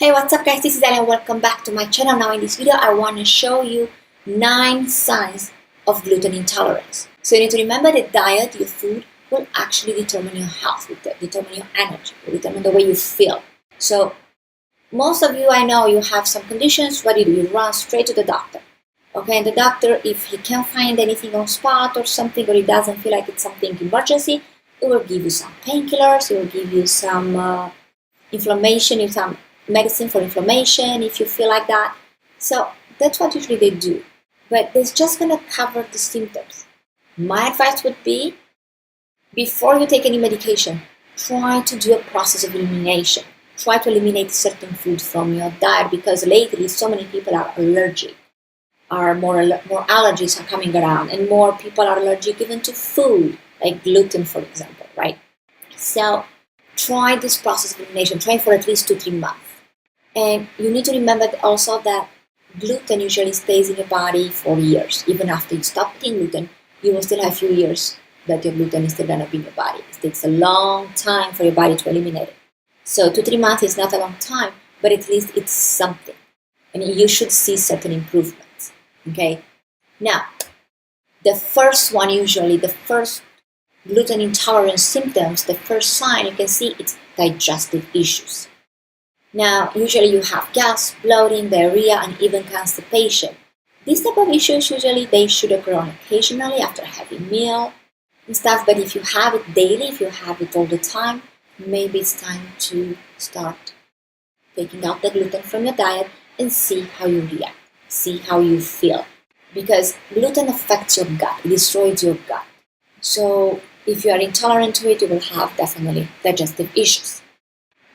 Hey, what's up guys, this is Ali and welcome back to my channel. Now in this video I want to show you 9 signs of gluten intolerance. So you need to remember that diet, your food, will actually determine your health, will determine your energy, will determine the way you feel. So most of you, I know you have some conditions. What do? You run straight to the doctor. Okay, and the doctor, if he can't find anything on spot or something, or he doesn't feel like it's something emergency, he will give you some painkillers, he will give you some inflammation, some medicine for inflammation if you feel like that. So that's what usually they do, but it's just going to cover the symptoms. My advice would be, before you take any medication, try to do a process of elimination. Try to eliminate certain food from your diet, because lately so many people are allergic, more allergies are coming around, and more people are allergic even to food like gluten, for example, right? So try this process of elimination. Try for at least 2-3 months. And you need to remember also that gluten usually stays in your body for years. Even after you stop eating gluten, you will still have a few years that your gluten is still going to be in your body. It takes a long time for your body to eliminate it. So 2-3 months is not a long time, but at least it's something. And you should see certain improvements. Okay? Now, the first one, usually, the first gluten intolerance symptoms, the first sign you can see, it's digestive issues. Now, usually you have gas, bloating, diarrhea, and even constipation. These type of issues, usually they should occur occasionally after a heavy meal and stuff, but if you have it daily, if you have it all the time, maybe it's time to start taking out the gluten from your diet and see how you react, see how you feel. Because gluten affects your gut, it destroys your gut. So if you are intolerant to it, you will have definitely digestive issues.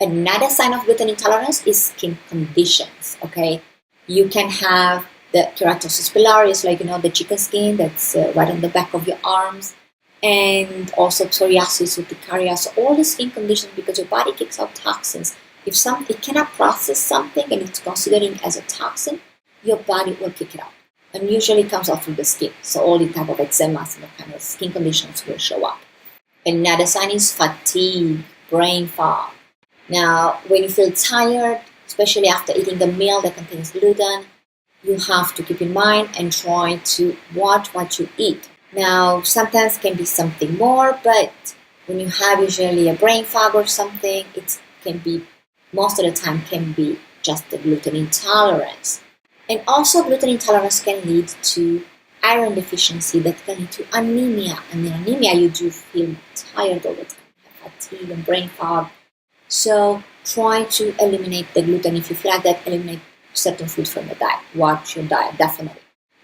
Another sign of gluten intolerance is skin conditions, okay? You can have the keratosis pilaris, like, the chicken skin that's right on the back of your arms, and also psoriasis, urticaria, so all the skin conditions, because your body kicks out toxins. If it cannot process something and it's considering as a toxin, your body will kick it out. And usually it comes out through the skin, so all the type of eczema and kind of skin conditions will show up. Another sign is fatigue, brain fog. Now, when you feel tired, especially after eating a meal that contains gluten, you have to keep in mind and try to watch what you eat. Now, sometimes it can be something more, but when you have usually a brain fog or something, it can be, most of the time, can be just the gluten intolerance. And also, gluten intolerance can lead to iron deficiency that can lead to anemia. And in anemia, you do feel tired all the time, have fatigue and brain fog. So try to eliminate the gluten. If you feel like that, eliminate certain food from your diet. Watch your diet, definitely.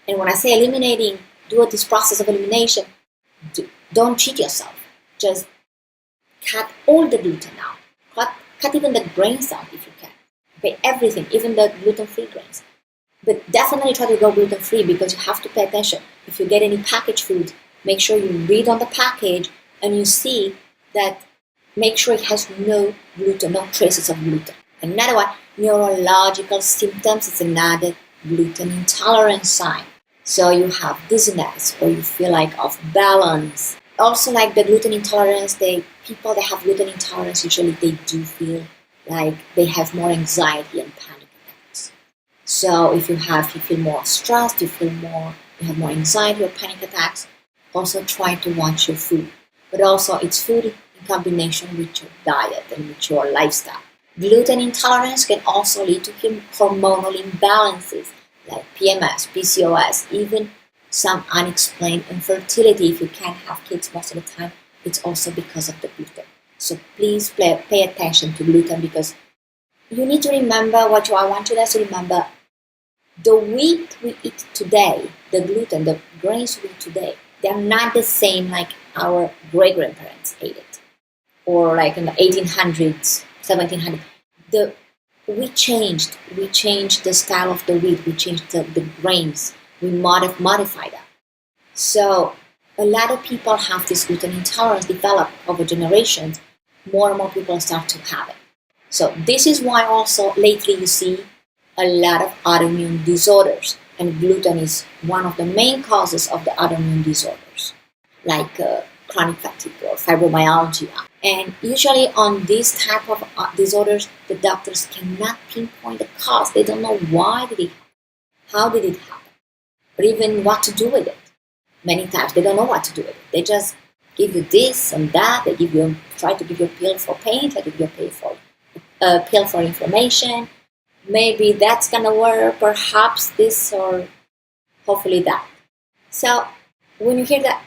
And when I say eliminating, do this process of elimination, don't cheat yourself. Just cut all the gluten out. Cut even the grains out if you can. Okay, everything, even the gluten-free grains. But definitely try to go gluten-free, because you have to pay attention. If you get any packaged food, make sure you read on the package and you see that. Make sure it has no gluten, no traces of gluten. Another one, neurological symptoms, is another gluten intolerance sign. So you have dizziness, or you feel like off balance. Also, like the gluten intolerance, people that have gluten intolerance, usually they do feel like they have more anxiety and panic attacks. So if you feel more stressed, you have more anxiety or panic attacks, also try to watch your food. But also, it's food in combination with your diet and with your lifestyle. Gluten intolerance can also lead to hormonal imbalances like PMS, PCOS, even some unexplained infertility. If you can't have kids most of the time, it's also because of the gluten. So please pay attention to gluten, because you need to remember I want you guys to remember, the wheat we eat today, the gluten, the grains we eat today, they're not the same like our great-grandparents ate it, or like in the 1800s, 1700s. We changed the style of the wheat, we changed the grains, we modified that. So a lot of people have this gluten intolerance developed over generations. More and more people start to have it. So this is why also lately you see a lot of autoimmune disorders, and gluten is one of the main causes of the autoimmune disorders, like chronic fatigue or fibromyalgia, And usually on this type of disorders, the doctors cannot pinpoint the cause. They don't know why did it happen, how did it happen, or even what to do with it. Many times they don't know what to do with it. They just give you this and that. They try to give you a pill for pain, try to give you a pill for inflammation. Maybe that's gonna work, perhaps this, or hopefully that. So when you hear that,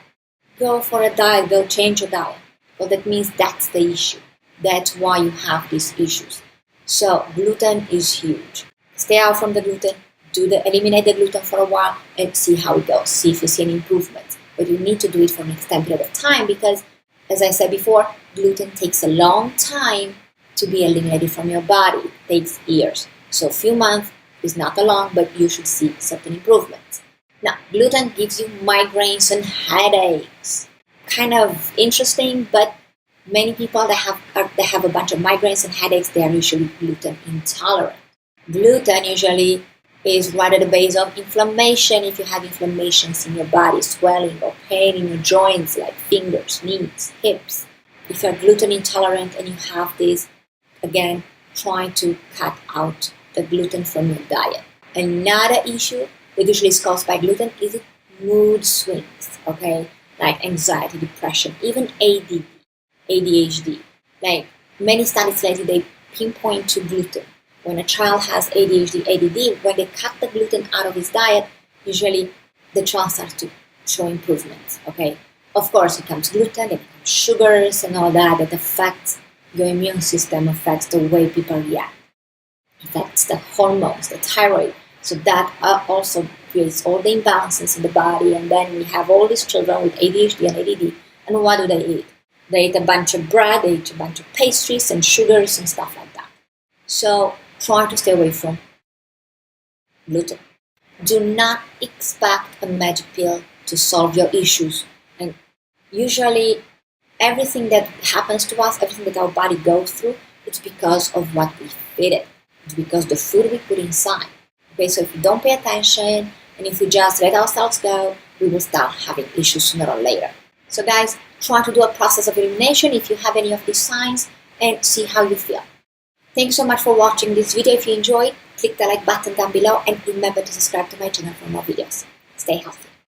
go for a diet, go change your diet. Well, that means that's the issue. That's why you have these issues. So gluten is huge. Stay out from the gluten. Eliminate the gluten for a while and see how it goes. See if you see any improvements. But you need to do it for an extended period of time because, as I said before, gluten takes a long time to be eliminated from your body. It takes years. So a few months is not a long, but you should see certain improvements. Now, gluten gives you migraines and headaches. Kind of interesting, but many people that have a bunch of migraines and headaches, they are usually gluten intolerant. Gluten usually is right at the base of inflammation. If you have inflammations in your body, swelling or pain in your joints like fingers, knees, hips. If you're gluten intolerant and you have this, again, try to cut out the gluten from your diet. Another issue that usually is caused by gluten is mood swings, okay? Like anxiety, depression, even ADHD. Like many studies lately, they pinpoint to gluten. When a child has ADHD, ADD, when they cut the gluten out of his diet, usually the child starts to show improvements, okay? Of course, it comes gluten, it comes sugars and all that affects your immune system, affects the way people react, affects the hormones, the thyroid. So that also creates all the imbalances in the body. And then we have all these children with ADHD and ADD. And what do they eat? They eat a bunch of bread, they eat a bunch of pastries and sugars and stuff like that. So try to stay away from gluten. Do not expect a magic pill to solve your issues. And usually everything that happens to us, everything that our body goes through, it's because of what we feed it. It's because the food we put inside. Okay, so if we don't pay attention and if we just let ourselves go, we will start having issues sooner or later. So guys, try to do a process of elimination if you have any of these signs and see how you feel. Thank you so much for watching this video. If you enjoyed, click the like button down below and remember to subscribe to my channel for more videos. Stay healthy.